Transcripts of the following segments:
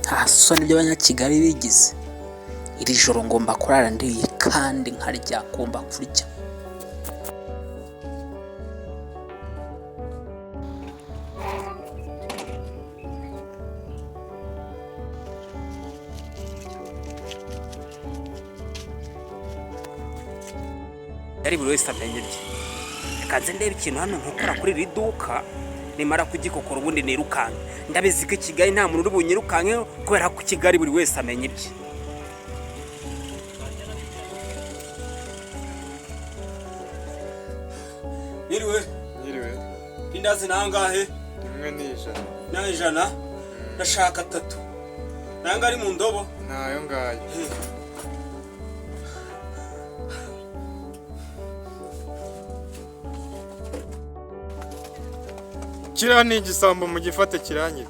nta soni by'abanyakigali bigize. Iri joro ngomba kurara ndiye kandi nkarya ngomba kurya. Yari buri wese amenye bye. Reka nze ndebe ikintu hano nkokora kuri iri duka nimara kugikokora ubundi nirukanka. Ndabizi ko Kigali nta muntu uri bunyirukanke kubera ko Kigali buri wese amenye bye. Yiriwe. Indazi nangahe? Imwe ni ijana. Na ijana? Ndashaka 3. Nanga ari mu ndobo? Nayo ngayo. Kiriya ni igisambo mu gifate kirangire.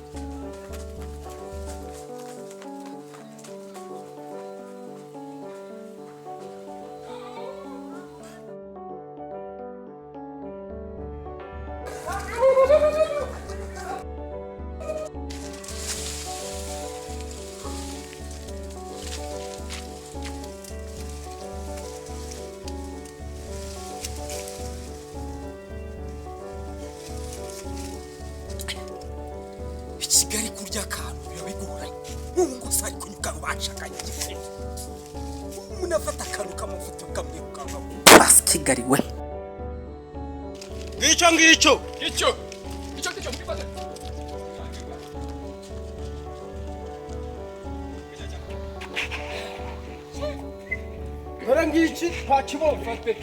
Kigali kurya akantu biba bigoranye. Ngo sari kunyuka bashakanye igife. Umuntu afata akantu k'amavuta ukamwirukanka. Basi Kigali we. Ngicyo mukifate. Ngora ngiki ntakibonye pe.